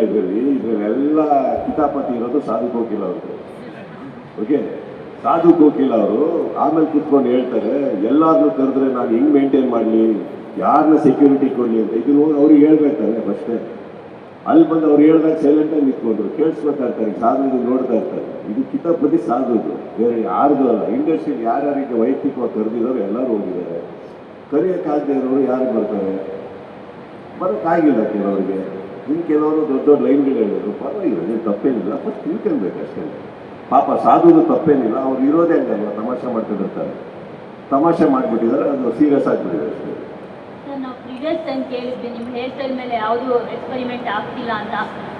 ಇದರಲ್ಲೆಲ್ಲ ಕಿತಾಪತಿ ಇರೋದು ಸಾಧು ಕೋಕಿಲ ಅವ್ರದ್ದು. ಓಕೆ, ಸಾಧು ಕೋಕಿಲ ಅವರು ಆಮೇಲೆ ಕೂತ್ಕೊಂಡು ಹೇಳ್ತಾರೆ, ಎಲ್ಲಾದ್ರೂ ಕರೆದ್ರೆ ನಾನು ಹೆಂಗ್ ಮೇಂಟೈನ್ ಮಾಡಲಿ, ಯಾರನ್ನ ಸೆಕ್ಯೂರಿಟಿ ಕೊಡಲಿ ಅಂತ. ಇದನ್ನ ಹೋಗಿ ಅವ್ರಿಗೆ ಹೇಳ್ಬೇಕಾದ್ರೆ ಫಸ್ಟೇ ಅಲ್ಲಿ ಬಂದು ಅವ್ರು ಹೇಳ್ದಾಗ ಸೈಲೆಂಟಾಗಿ ನಿಂತ್ಕೊಂಡ್ರು, ಕೇಳಿಸ್ಕೊತಾ ಇರ್ತಾರೆ, ಸಾಧು ನೋಡ್ತಾ ಇರ್ತಾರೆ. ಇದು ಕಿತಾಪತಿ ಸಾಧುದು, ಬೇರೆ ಯಾರ್ದು ಅಲ್ಲ. ಇಂಡಸ್ಟ್ರಿಗೆ ಯಾರ್ಯಾರಿಗೆ ವೈಯಕ್ತಿಕವಾಗಿ ಕರೆದಿರೋರು ಎಲ್ಲರೂ ಹೋಗಿದ್ದಾರೆ. ಕರೆಯೋಕ್ಕಾಗದೇ ಇರೋರು ಯಾರು ಬರ್ತಾರೆ? ಬರೋಕ್ಕಾಗಿಲ್ಲ ಕೆಲವರಿಗೆ. ಇನ್ನು ಕೆಲವರು ದೊಡ್ಡ ದೊಡ್ಡ ಲೈನ್ಗಳು ಹೇಳಿದ್ರು, ಪರವಾಗಿಲ್ಲ, ನೀವು ತಪ್ಪೇನಿಲ್ಲ, ಫಸ್ಟ್ ತಿಳ್ಕೊಳ್ಬೇಕು ಅಷ್ಟೇ. ಪಾಪ ಸಾಧುದು ತಪ್ಪೇನಿಲ್ಲ, ಅವ್ರು ಇರೋದೇ ಹಂಗಲ್ವ, ತಮಾಷೆ ಮಾಡ್ಕೊಂಡಿರ್ತಾರೆ. ತಮಾಷೆ ಮಾಡಿಬಿಟ್ಟಿದ್ದಾರೆ, ಅದು ಸೀರಿಯಸ್ ಆಗಿಬಿಟ್ಟಿದೆ ಅಷ್ಟೇ. ನಾವು ಪ್ರೀವಿಯಸ್ ಟೈಮ್ ಕೇಳಿದ್ವಿ ನಿಮ್ಮ ಹೇರ್ ಸ್ಟೈಲ್ ಮೇಲೆ ಯಾವುದು ಎಕ್ಸ್ಪೆರಿಮೆಂಟ್ ಆಗ್ತಿಲ್ಲ ಅಂತ.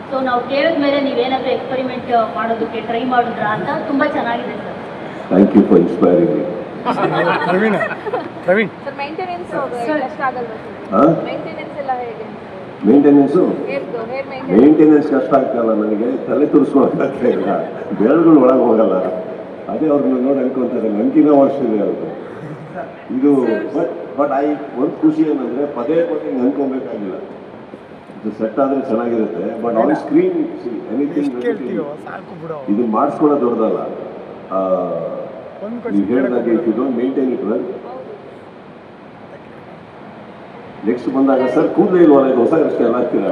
ಸೊ ನಾವು ಕೇಳಿದ ಮೇಲೆ ನೀವೇನಾದರೂ ಎಕ್ಸ್ಪೆರಿಮೆಂಟ್ ಮಾಡೋದಕ್ಕೆ ಟ್ರೈ ಮಾಡಿದ್ರಾ ಅಂತ. ತುಂಬ ಚೆನ್ನಾಗಿದೆ sir. Thank you for inspiring me. Praveen sir maintenance ಕಷ್ಟ ಆಗಲ್ವಾ ಹಾಂ, ಮೇಂಟೆನೆನ್ಸ್ ಎಲ್ಲ ಹೇಗೆ? ಮೇಂಟೆನೆನ್ಸ್ ಕಷ್ಟ ಆಗ್ತಲ್ಲ. ನನಗೆ ತಲೆ ತುರಿಸ್ಕೊಳಕ್ಕಾಗ್ತಾ ಇಲ್ಲ, ಬೆರಳುಗಳು ಒಳಗೆ ಹೋಗಲ್ಲ. ಅದೇ ಅವ್ರನ್ನ ನೋಡಿ ಅನ್ಕೊಂತಾರೆ ನಂಗಿನ ವರ್ಷ ಇದೆ ಅವ್ರಿಗೆ ಇದು. ಬಟ್ ಒಂದು ಖುಷಿ ಏನಂದ್ರೆ ಪದೇ ಪದೇ ಹಿಂಗೆ ಅನ್ಕೊಬೇಕಾಗಿಲ್ಲ. ಇದು ಸೆಟ್ ಆದರೆ ಚೆನ್ನಾಗಿರುತ್ತೆ. ಬಟ್ ಆನ್ ಸ್ಕ್ರೀನ್ ಎನಿಥಿಂಗ್ ಇದು ಮಾಡಿಸ್ಕೊಳ್ಳೋ ದೊಡ್ಡದಲ್ಲ. ನೀವು ಹೇಳಿದಾಗ if you don't maintain it well, next ಬಂದಾಗ ಸರ್ ಕೂದಲೇ ಇಲ್ವಲ್ಲ, ಇದು ಹೊಸ ಅಷ್ಟೇ ಎಲ್ಲ ಆಗ್ತೀರ.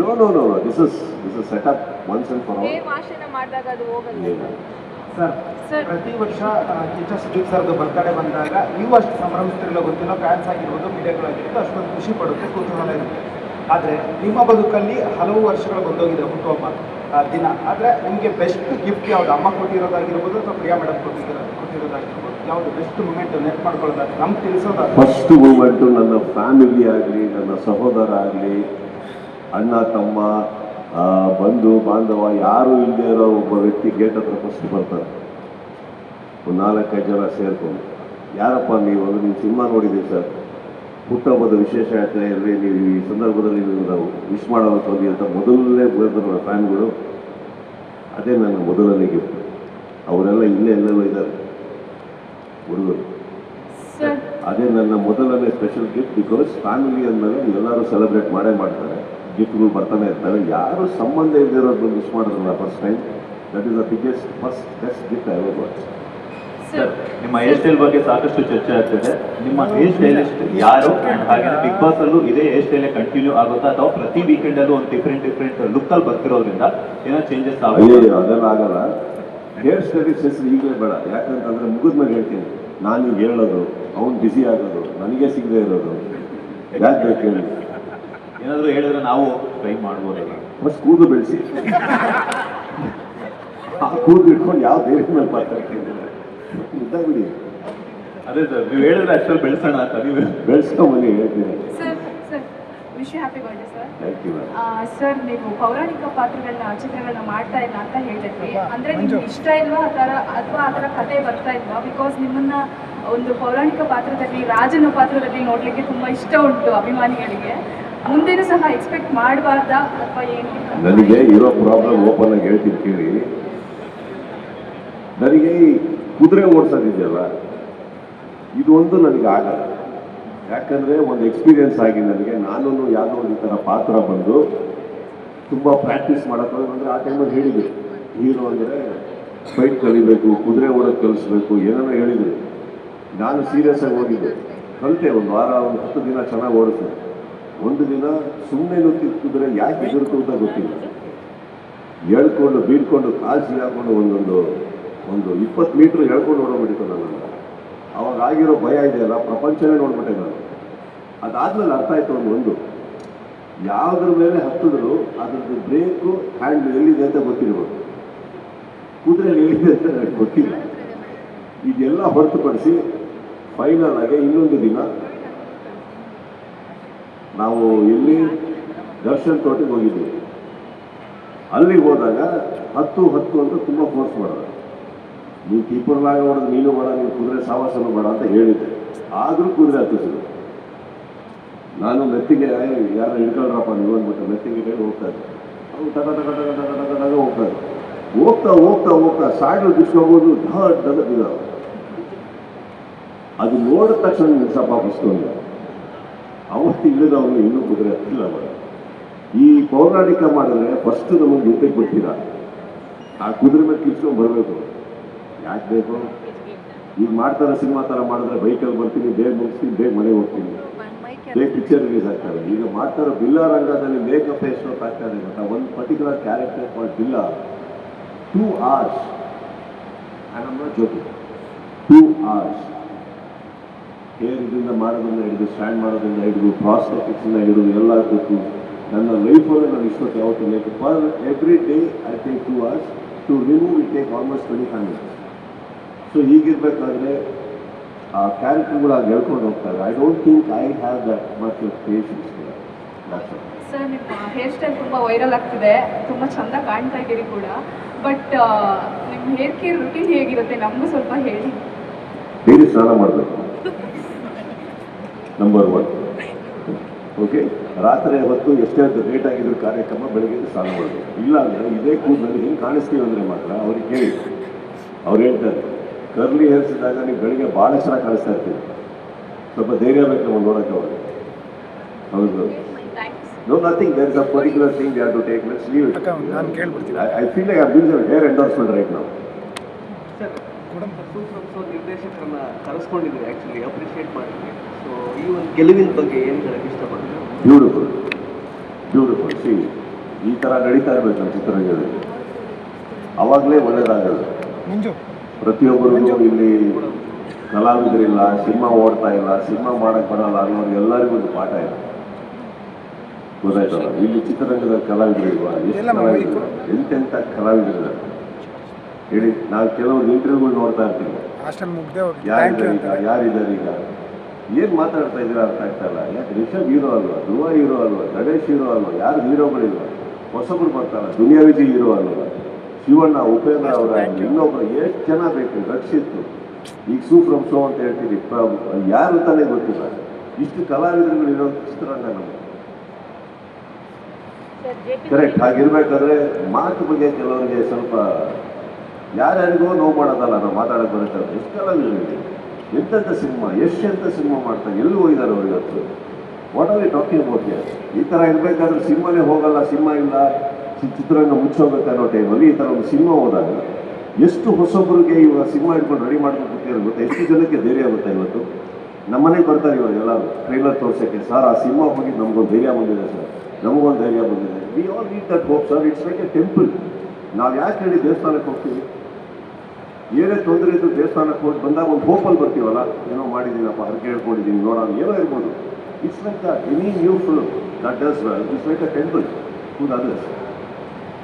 No no no, this is setup once and for all. Sir ಪ್ರತಿ ವರ್ಷ ಕಿಚ್ಚ ಸುದೀಪ್ ಸರ್ದು ಬರ್ತಡೇ ಬಂದಾಗ ನೀವು ಅಷ್ಟು ಸಂಭ್ರಮಿಸ್ತಿರಲ್ಲ ಗೊತ್ತಿಲ್ಲ, ಫ್ಯಾನ್ಸ್ ಆಗಿರ್ಬೋದು, ಮೀಡಿಯಾಗಳಾಗಿರ್ಬೋದು, ಅಷ್ಟೊಂದು ಖುಷಿ ಪಡುತ್ತೆ, ಕುತೂಹಲ ಇರುತ್ತೆ. ಆದರೆ ನಿಮ್ಮ ಬದುಕಲ್ಲಿ ಹಲವು ವರ್ಷಗಳು ಬಂದೋಗಿದೆ ಹುಟ್ಟುಹಬ್ಬ ದಿನ. ಆದರೆ ನಿಮಗೆ ಬೆಸ್ಟ್ ಗಿಫ್ಟ್ ಯಾವುದು? ಅಮ್ಮ ಕೊಟ್ಟಿರೋದಾಗಿರ್ಬೋದು ಅಥವಾ ಪ್ರಿಯಾ ಮೇಡಮ್ ಕೊಟ್ಟಿರೋದಾಗಿರ್ಬೋದು, ಯಾವುದು ಬೆಸ್ಟ್ ಮೂಮೆಂಟ್ ನೆಟ್ ಮಾಡ್ಕೊಳ್ಳೋದಾಗಿ ನಮ್ಗೆ ತಿಳಿಸೋದಾದ್ರೆ? ಫಸ್ಟ್ ಮೂಮೆಂಟು ನನ್ನ ಫ್ಯಾಮಿಲಿ ಆಗಲಿ, ನನ್ನ ಸಹೋದರ ಆಗಲಿ, ಅಣ್ಣ ತಮ್ಮ ಬಂಧು ಬಾಂಧವ ಯಾರು ಇಲ್ಲದೆ ಇರೋ ಒಬ್ಬ ವ್ಯಕ್ತಿ ಗೇಟ್ ಹತ್ರ ಫಸ್ಟ್ ಬರ್ತಾರೆ. ಒಂದು 4-5 ಜನ ಸೇರ್ಕೊಂಡು, ಯಾರಪ್ಪ ನೀವು ಅಂದರೆ ನೀವು ಸಿನಿಮಾ ನೋಡಿದ್ದೀವಿ ಸರ್, ಹುಟ್ಟುಹಬ್ಬದ ವಿಶೇಷ ಯಾತ್ರೆಯಲ್ಲಿ ನೀವು ಈ ಸಂದರ್ಭದಲ್ಲಿ ನಾವು ವಿಶ್ ಮಾಡೋದು ಹೋಗಿ ಅಂತ ಮೊದಲನೇ ಬರೆದ್ರು ಫ್ಯಾನ್ಗಳು. ಅದೇ ನನ್ನ ಮೊದಲನೇ ಗಿಫ್ಟ್. ಅವರೆಲ್ಲ ಇಲ್ಲೇ ಎಲ್ಲೆಲ್ಲೋ ಇದ್ದಾರೆ ಹುಡುಗರು. ಅದೇ ನನ್ನ ಮೊದಲನೇ ಸ್ಪೆಷಲ್ ಗಿಫ್ಟ್. ಬಿಕಾಸ್ ಫ್ಯಾಮಿಲಿ ಅಂದಮೇಲೆ ಎಲ್ಲರೂ ಸೆಲೆಬ್ರೇಟ್ ಮಾಡೇ ಮಾಡ್ತಾರೆ, ಗಿಫ್ಟ್ಗಳು ಬರ್ತಾನೆ ಇರ್ತಾರೆ. ಯಾರು ಸಂಬಂಧ ಇಲ್ದಿರೋದು ವಿಶ್ ಮಾಡಿದ್ರಲ್ಲ first time, that is the biggest best gift I ever got. Sir, ನಿಮ್ಮ ಹೇರ್ ಸ್ಟೈಲ್ ಬಗ್ಗೆ ಸಾಕಷ್ಟು ಚರ್ಚೆ ಆಗ್ತಿದೆ. ನಿಮ್ಮ ಹೇರ್ ಸ್ಟೈಲಿಸ್ಟ್ ಯಾರು? ಹಾಗೆ ಬಿಗ್ ಬಾಸ್ ಅಲ್ಲೂ ಇದೇ ಹೇರ್ ಸ್ಟೈಲೇ ಕಂಟಿನ್ಯೂ ಆಗುತ್ತಾ ಅಥವಾ ಪ್ರತಿ ವೀಕೆಂಡ್ ಅಲ್ಲೂ ಒಂದು ಡಿಫ್ರೆಂಟ್ ಲುಕ್ ಅಲ್ಲಿ ಬರ್ತಿರೋದ್ರಿಂದ ಏನೋ ಚೇಂಜಸ್ ಆಗುತ್ತೆ? ಅದೆಲ್ಲ ಆಗಲ್ಲ. ಹೇರ್ ಸ್ಟೈಲಿಸ್ಟ್ ಹೆಸರು ಈಗಲೇ ಬೇಡ. ಯಾಕಂತಂದ್ರೆ ಮುಗಿದ್ಮೇಲೆ ಹೇಳ್ತೀನಿ, ನಾನು ಈಗ ಹೇಳೋದು, ಅವ್ನು ಬ್ಯುಸಿ ಆಗೋದು, ನನಗೆ ಸಿಗದೆ ಇರೋದು ಯಾಕೆ ಬೇಕು ಹೇಳಿ? ಏನಾದರೂ ಹೇಳಿದ್ರೆ ನಾವು ಟ್ರೈ ಮಾಡ್ಬೋದಲ್ಲ. ಫಸ್ಟ್ ಕೂದಲು ಬೆಳೆಸಿ, ಆ ಕೂದಲು ಇಟ್ಕೊಂಡು ಯಾವ ಬೇರೆ ಮೇಲೆ ಮಾತಾಡ್ತೀನಿ ಬಿಡಿ. ಅದೇ ಸರ್, ನೀವು ಹೇಳಿದ್ರೆ ಅಷ್ಟಲ್ಲಿ ಬೆಳೆಸೋಣ ಅಂತ ನೀವು ಬೆಳೆಸ್ಕೊಂಬನ್ನಿ, ಹೇಳ್ತೀನಿ. Wish you happy birthday sir. Thank you. Sir, ನೀವು ಪೌರಾಣಿಕ ಚಿತ್ರಗಳನ್ನ ಮಾಡ್ತಾ ಇಲ್ಲ ಅಂತ ಹೇಳಿದ್ವಿ. ಅಂದ್ರೆ ನಿಮ್ಗೆ ಇಷ್ಟ ಇಲ್ವಾ ಅಥವಾ ಆ ಥರ ಕತೆ ಬರ್ತಾ ಇಲ್ವಾ? ಬಿಕಾಸ್ ನಿಮ್ಮನ್ನ ಒಂದು ಪೌರಾಣಿಕ ಪಾತ್ರದಲ್ಲಿ, ರಾಜನ ಪಾತ್ರದಲ್ಲಿ ನೋಡ್ಲಿಕ್ಕೆ ತುಂಬಾ ಇಷ್ಟ ಉಂಟು ಅಭಿಮಾನಿಗಳಿಗೆ. ಮುಂದೇನು ಸಹ ಎಕ್ಸ್ಪೆಕ್ಟ್ ಮಾಡಬಾರ್ದಾ ಅಥವಾ ಏನು? ನನಗೆ ಇರೋ ಪ್ರಾಬ್ಲಮ್ ಓಪನ್ ಆಗಿ ಹೇಳ್ತೀನಿ ಕೇಳಿ. ನನಗೆ ಈ ಕುದುರೆ ಓಡಿಸೋದಿದೆಯಲ್ಲ, ಇದು ಒಂದು ನನಗೆ ಆಗಲ್ಲ. ಯಾಕಂದರೆ ಒಂದು ಎಕ್ಸ್ಪೀರಿಯನ್ಸ್ ಆಗಿ ನನಗೆ, ನಾನು ಯಾವುದೋ ಒಂದು ಈ ಥರ ಪಾತ್ರ ಬಂದು ತುಂಬ ಪ್ರಾಕ್ಟೀಸ್ ಮಾಡೋಕ್ಕೆ ಅಂದರೆ ಆ ಟೈಮಲ್ಲಿ ಹೇಳಿದ್ರು, ಹೀರೋ ಅಂದರೆ ಫೈಟ್ ಕಲಿಬೇಕು, ಕುದುರೆ ಓಡೋಕ್ಕೆ ಕಲಿಸ್ಬೇಕು, ಏನೇನೋ ಹೇಳಿದ್ರು. ನಾನು ಸೀರಿಯಸ್ ಆಗಿ ಹೋಗಿದ್ದೆ, ಕಲಿತೆ. ಒಂದು ವಾರ, ಒಂದು 10 ದಿನ ಚೆನ್ನಾಗಿ ಓಡಿಸಿದೆ. ಒಂದು ದಿನ ಸುಮ್ಮನೆ ಕುದುರೆ ಯಾಕೆ ಎದುರ್ತು ಅಂತ ಗೊತ್ತಿಲ್ಲ, ಹೇಳ್ಕೊಂಡು ಬೀಳ್ಕೊಂಡು ಕಾಲು ಸಿಗಾಕೊಂಡು ಒಂದು 20 ಮೀಟ್ರ್ ಹೇಳ್ಕೊಂಡು ಓಡೋಗ್ಬಿಟ್ಟಿತ್ತು ನನ್ನನ್ನು. ಅವಾಗ ಆಗಿರೋ ಭಯ ಇದೆಯಲ್ಲ, ಪ್ರಪಂಚನೇ ನೋಡ್ಬಿಟ್ಟೆ ನಾನು. ಅದಾದ್ಮೇಲೆ ಅರ್ಥ ಆಯ್ತು ಒಂದು ಯಾವುದ್ರ ಮೇಲೆ ಹತ್ತಿದ್ರು ಅದ್ರದ್ದು ಬ್ರೇಕು ಹ್ಯಾಂಡ್ ಎಲ್ಲಿದೆ ಅಂತ ಗೊತ್ತಿರ್ಬೋದು, ಕುದುರೆ ಎಲ್ಲಿದೆ ಅಂತ ನನಗೆ ಗೊತ್ತಿಲ್ಲ. ಇದೆಲ್ಲ ಹೊರತುಪಡಿಸಿ ಫೈನಲ್ ಆಗಿ ಇನ್ನೊಂದು ದಿನ ನಾವು ಇಲ್ಲಿ ದರ್ಶನ್ ತೋಟಕ್ಕೆ ಹೋಗಿದ್ವಿ. ಅಲ್ಲಿಗೆ ಹೋದಾಗ 10 ಅಂತ ತುಂಬ ಫೋರ್ಸ್ ಮಾಡೋದು. ನೀವು ಕೀಪರ್ಲಾಗ ಹೊಡೆದು ನೀನು ಬೇಡ, ನೀವು ಕುದುರೆ ಸಾವಾಸನೂ ಬೇಡ ಅಂತ ಹೇಳಿದ್ದೆ. ಆದರೂ ಕುದುರೆ ಹತ್ತಿಸಿದ್ರು. ನಾನು ಮೆತ್ತಿಗೆ ಯಾರು ಹಿಡ್ಕೊಳ್ರಪ್ಪ ನೀವು ಅಂದ್ಬಿಟ್ಟು ಮೆತ್ತಿಗೆ ಹೋಗ್ತಾ ಇದ್ದೆ. ಅವ್ರು ಟಗ ಹೋಗ್ತಾ ಸಾಯ್ಲು ದಿಸ್ಕೋಬೋದು, ದೊಡ್ಡದಿದ್ದಾವೆ. ಅದು ನೋಡಿದ ತಕ್ಷಣ ನಿಲ್ಸಪ್ಪ ಬಿಸ್ಕೊಂಡು ಅವತ್ತು ಇಳಿದವನು ಇನ್ನೂ ಕುದುರೆ ಹತ್ತಿಲ್ಲ. ಈ ಪೌರಾಣಿಕ ಮಾಡಿದ್ರೆ ಫಸ್ಟ್ ನಮಗೆ ಯುದ್ಧಕ್ಕೆ ಬರ್ತೀರಾ, ಆ ಕುದುರೆ ಮೇಲೆ ಕಿಚ್ಕೊಂಡು ಬರಬೇಕು. ಯಾಕೆ ಬೇಕು? ಈಗ ಮಾಡ್ತಾರೆ ಸಿನಿಮಾ ಥರ ಮಾಡಿದ್ರೆ ಬೈಕಲ್ಲಿ ಬರ್ತೀನಿ, ಬೇಗ ಮುಗಿಸ್ತೀನಿ, ಬೇಗ ಮನೆಗೆ ಹೋಗ್ತೀನಿ, ಬೇಗ ಪಿಕ್ಚರ್ ರಿಲೀಸ್ ಆಗ್ತಾರೆ. ಈಗ ಮಾಡ್ತಾರೋ ಬಿಲ್ಲಾ ರಂಗದಲ್ಲಿ ಮೇಕಪ್ ಎಷ್ಟೊತ್ತು ಆಗ್ತಾ ಇದೆ ಗೊತ್ತಾ? ಒಂದು particular character for Billa 2 hours, and I'm not joking, 2 hours. Hair ಇದರಿಂದ ಮಾಡೋದನ್ನ ಹಿಡಿದು, ಸ್ಟ್ಯಾಂಡ್ ಮಾಡೋದನ್ನ ಹಿಡಿದು, ಪ್ರಾಸ್ಟೆಟಿಕ್ಸಿಂದ ಹಿಡಿದು ಎಲ್ಲ ಗೊತ್ತು. ನನ್ನ ಲೈಫಲ್ಲಿ ನಾನು ಇಷ್ಟೊತ್ತು ಯಾವತ್ತು like for every day I take 2 hours to remove it take almost 25 minutes. So ಹೀಗಿರ್ಬೇಕಾದ್ರೆ ಆ ಕ್ಯಾರೆಕ್ಟರ್ಗಳಾಗಿ ಹೇಳ್ಕೊಂಡು ಹೋಗ್ತಾರೆ. I don't think I have that much of patience. Sir ನಿಮ್ಮ ಹೇರ್ ಸ್ಟೈಲ್ ತುಂಬ ವೈರಲ್ ಆಗ್ತಿದೆ, ತುಂಬ ಚೆಂದ ಕಾಣ್ತಾ ಇದ್ದೀರಿ ಕೂಡ. ಬಟ್ ನಿಮ್ಮ ಹೇರ್ ಕೇರ್ ರುಟೀನ್ ಹೇಗಿರುತ್ತೆ ನಮಗೂ ಸ್ವಲ್ಪ ಹೇಳಿ. ಡೈಲಿ ಸ್ನಾನ ಮಾಡಬೇಕು, ನಂಬರ್ 1. ಓಕೆ, ರಾತ್ರಿ ಹೊತ್ತು ಎಷ್ಟೇ ಲೇಟ್ ಆಗಿದ್ರು ಕಾರ್ಯಕ್ರಮ, ಬೆಳಗ್ಗೆ ಸ್ನಾನ ಮಾಡಬೇಕು. ಇಲ್ಲ ಅಂದರೆ ಇದೇ ಕೂದಲಲ್ಲಿ ಹೆಂಗೆ ಕಾಣಿಸ್ತೀವಿ ಅಂದರೆ ಮಾತ್ರ ಅವ್ರಿಗೆ ಕೇಳಿ. ಅವ್ರು ಹೇಳ್ತಾರೆ ಕರ್ಲಿ ಹೇರ್ಸ್ ಇದ್ದಾಗ ನೀವು ಬೆಳಿಗ್ಗೆ ಭಾಳ ಚೆನ್ನಾಗಿ ಕಾಣಿಸ್ತಾ ಇರ್ತೀವಿ, ಸ್ವಲ್ಪ ಧೈರ್ಯ ಬೇಕು ನಾವು ನೋಡೋಕ್ಕೆ. ಅವ್ರಿಗೆ ಹೌದು. No, nothing. There is a particular thing they have to take. Let's leave it. I feel like I'm doing a hair endorsement right now. Sir, super ನಿರ್ದೇಶಕರನ್ನ ಕರೆಸ್ಕೊಂಡಿದ್ದೀವಿ, ಆ್ಯಕ್ಚುಲಿ ಅಪ್ರಿಷಿಯೇಟ್ ಮಾಡಿದ್ವಿ. ಸೊ ಈ ಒಂದು ಗೆಲುವಿನ ಬಗ್ಗೆ ಏನು ಹೇಳಕ್ಕೆ ಇಷ್ಟಪಡ್ತೀವಿ? Beautiful, beautiful. ಸಿ, ಈ ಥರ ನಡೀತಾ ಇರಬೇಕು ನಮ್ಮ ಚಿತ್ರರಂಗದಲ್ಲಿ, ಅವಾಗಲೇ ಒಳ್ಳೇದಾಗಲ್ಲ. ಪ್ರತಿಯೊಬ್ಬರಿಗೂ ಇಲ್ಲಿ ಕಲಾವಿದರಿಲ್ಲ, ಸಿನಿಮಾ ಓಡ್ತಾ ಇಲ್ಲ, ಸಿನಿಮಾ ಮಾಡಕ್ಕೆ ಬರಲ್ಲ ಅನ್ನೋರು ಎಲ್ಲರಿಗೂ ಒಂದು ಪಾಠ ಇದೆ, ಗೊತ್ತಾಯ್ತಲ್ಲ? ಇಲ್ಲಿ ಚಿತ್ರರಂಗದ ಕಲಾವಿದರಿಲ್ವಾ? ಎಷ್ಟು ಕಲಾವಿದರು, ಎಂತೆಂಥ ಕಲಾವಿದರಿದ್ದಾರೆ ಹೇಳಿ. ನಾವು ಕೆಲವರು ಇಂಟರ್ವ್ಯೂಗಳು ನೋಡ್ತಾ ಇರ್ತೀವಿ, ಯಾರಿದ್ದಾರೆ ಈಗ, ಏನು ಮಾತಾಡ್ತಾ ಇದ್ದೀರಾ ಅರ್ಥ ಆಗ್ತಾ ಇಲ್ಲ. ಯಾಕೆ ರಿಷಬ್ ಹೀರೋ ಅಲ್ವಾ, ಧ್ರುವ ಹೀರೋ ಅಲ್ವಾ, ಗಣೇಶ್ ಹೀರೋ ಅಲ್ವಾ, ಯಾರು ಹೀರೋಗಳಿಲ್ವ? ಹೊಸಬ್ರು ಬರ್ತಾರ, ದುನಿಯಾ ವಿಜಯ್ ಹೀರೋ ಅಲ್ವಾ, ಶಿವಣ್ಣ, ಉಪೇಂದ್ರ ಅವರ, ಇನ್ನೊಬ್ರು ಎಷ್ಟು ಜನ ಬೇಕು, ರಕ್ಷಿತ್ತು, ಈಗ ಸೂ ಫ್ರಮ್ ಶೋ ಅಂತ ಹೇಳ್ತೀವಿ, ಯಾರು ತಾನೇ ಗೊತ್ತಿಲ್ಲ. ಇಷ್ಟು ಕಲಾವಿದರುಗಳು ಇರೋ ಚಿತ್ರರಂಗ ನಮಗೆ. ಕರೆಕ್ಟ್. ಹಾಗಿರ್ಬೇಕಾದ್ರೆ ಮಾತು ಬಗ್ಗೆ ಕೆಲವರಿಗೆ ಸ್ವಲ್ಪ ಯಾರ್ಯಾರಿಗೋ ನೋವು ಮಾಡೋದಲ್ಲ, ನಾವು ಮಾತಾಡೋಕೆ ಬರುತ್ತೆ. ಎಷ್ಟು ಕಲಾವಿದರಿಗೆ ಎಂತೆಂಥ ಸಿನಿಮಾ, ಎಷ್ಟೆಂಥ ಸಿನಿಮಾ ಮಾಡ್ತಾರೆ, ಎಲ್ಲಿ ಹೋಗಿದ್ದಾರೆ ಅವ್ರಿಗೆ ಇವತ್ತು? What are we talking about here? ಈ ಥರ ಇರಬೇಕಾದ್ರೆ ಸಿನಿಮಾನೇ ಹೋಗಲ್ಲ, ಸಿನಿಮಾ ಇಲ್ಲ, ಚಿತ್ರರಂಗ ಮುಚ್ಚೋಗ್ಬೇಕನ್ನೋ ಟೈಮಲ್ಲಿ ಈ ಥರ ಒಂದು ಸಿನಿಮಾ ಹೋದಾಗ ಎಷ್ಟು ಹೊಸೊಬ್ಬರಿಗೆ ಇವಾಗ ಸಿನಿಮಾ ಇಟ್ಕೊಂಡು ರೆಡಿ ಮಾಡ್ಕೊಂಡು ಕೂತಿರೋ ಗೊತ್ತಾ? ಎಷ್ಟು ಜನಕ್ಕೆ ಧೈರ್ಯ ಆಗುತ್ತೆ ಇವತ್ತು? ನಮ್ಮನೆಗೆ ಬರ್ತಾರೆ ಇವಾಗ ಎಲ್ಲರೂ ಟ್ರೈಲರ್ ತೋರ್ಸೋಕ್ಕೆ. ಸರ್, ಆ ಸಿನಿಮಾ ಹೋಗಿ ನಮಗೊಂದು ಧೈರ್ಯ ಬಂದಿದೆ ಸರ್, ನಮಗೊಂದು ಧೈರ್ಯ ಬಂದಿದೆ. We all need that hope sir. It's like A temple. ನಾವು ಯಾಕೆ ಹೇಳಿ ದೇವಸ್ಥಾನಕ್ಕೆ ಹೋಗ್ತೀವಿ? ಏನೇ ತೊಂದರೆ ಇದ್ದು ದೇವಸ್ಥಾನಕ್ಕೆ ಹೋಗಿ ಬಂದಾಗ ಒಂದು ಹೋಪಲ್ಲಿ ಬರ್ತೀವಲ್ಲ, ಏನೋ ಮಾಡಿದ್ದೀನಪ್ಪ, ಹರಕೆ ಹೇಳ್ಕೊಂಡಿದ್ದೀನಿ, ನೋಡೋಣ, ಏನೋ ಇರ್ಬೋದು. It's like any new film that does well, it's like a temple to the others.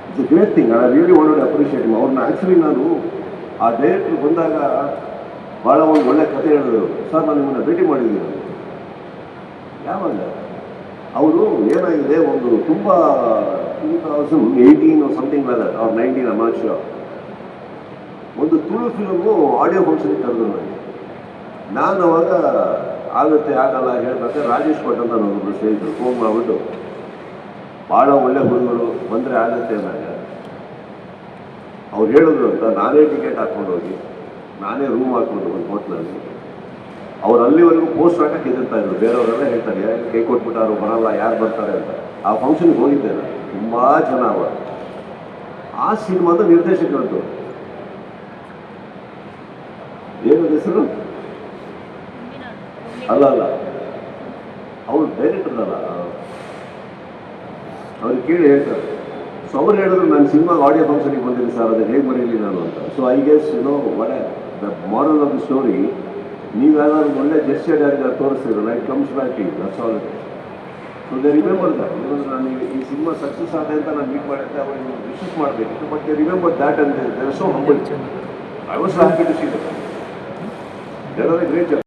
It's a great thing. I really wanted to appreciate him. ಅವ್ರನ್ನ ಆ್ಯಕ್ಚುಲಿ ನಾನು ಆ ಡೈರೆಕ್ಟ್ರು ಬಂದಾಗ ಭಾಳ ಒಂದು ಒಳ್ಳೆ ಕಥೆ ಹೇಳಿದ್ರು. ಸರ್, ನಾನು ನಿಮ್ಮನ್ನು ಭೇಟಿ ಮಾಡಿದ್ದೀನಿ. ಯಾವಾಗ? ಅವರು ಏನಾಗಿದೆ, ಒಂದು ತುಂಬ 2018 something like that, 19, I'm not sure, ಒಂದು ತುಳು ಫಿಲ್ಮು ಆಡಿಯೋ ಫಂಕ್ಷನ್ಗೆ ಕರೆದ್ರು ನನಗೆ. ನಾನು ಅವಾಗ ಆಗುತ್ತೆ ಆಗಲ್ಲ ಹೇಳ್ಬೇಕಾದ್ರೆ ರಾಜೇಶ್ ಭಟ್ ಅಂತ ನಾನೊಬ್ಬರು ಸ್ನೇಹಿತರು ಫೋನ್ ಮಾಡಿಬಿಟ್ಟು, ಭಾಳ ಒಳ್ಳೆ ಹುಡುಗರು, ಬಂದರೆ ಆಗುತ್ತೆ ಅಂದಾಗ ಅವ್ರು ಹೇಳಿದ್ರು ಅಂತ ನಾನೇ ಟಿಕೆಟ್ ಹಾಕ್ಕೊಂಡು ಹೋಗಿ, ನಾನೇ ರೂಮ್ ಹಾಕ್ಕೊಂಡು ಒಂದು ಹೋಟ್ಲಲ್ಲಿ. ಅವ್ರು ಅಲ್ಲಿವರೆಗೂ ಪೋಸ್ಟ್ ಹಾಕಕ್ಕೆ ಎದುರ್ತಾ ಇದ್ರು. ಬೇರೆಯವರೆಲ್ಲ ಹೇಳ್ತಾರೆ ಕೈ ಕೊಟ್ಬಿಟ್ಟಾರು, ಬರಲ್ಲ, ಯಾರು ಬರ್ತಾರೆ ಅಂತ. ಆ ಫಂಕ್ಷನ್ಗೆ ಹೋಗಿದ್ದೆ ನಾನು, ತುಂಬ ಜನ. ಅವ ಆ ಸಿನಿಮಾದ ನಿರ್ದೇಶಕರದ್ದು ಏನು ಹೆಸರು? ಅಲ್ಲ, ಅವ್ರು ಡೈರೆಕ್ಟರ್ ಅಲ್ಲ, ಅವ್ರಿಗೆ ಕೇಳಿ ಹೇಳ್ತಾರೆ. ಸೊ ಅವ್ರು ಹೇಳಿದ್ರು, ನನ್ನ ಸಿನಿಮಾಗೆ ಆಡಿಯೋ ಫಂಕ್ಷನಿಗೆ ಬಂದಿರಿ ಸರ್, ಅದನ್ನು ಹೇಗೆ ಬರೀಲಿ ನಾನು ಅಂತ. ಸೊ ಐ ಗೆಸ್ ಒಳ್ಳೆ the moral of the story, ನೀವ್ಯಾರು ಒಳ್ಳೆ ಜೆಸ್ಚರ್ ಯಾರಿಗಾರು ತೋರಿಸ್ತಿರಲ್ಲ, it comes back to you, that's all it. So they remember that. ಏನಂದ್ರೆ ನಾನು ಈ ಸಿನಿಮಾ ಸಕ್ಸಸ್ ಆದ ಅಂತ ನಾನು ಮೀಟ್ ಮಾಡಿದ್ದೆ, ಅವ್ರಿಗೆ ವಿಶಸ್ ಮಾಡಬೇಕಿತ್ತು. But they remember that and they are so humble. I was happy to see that. They are a great job.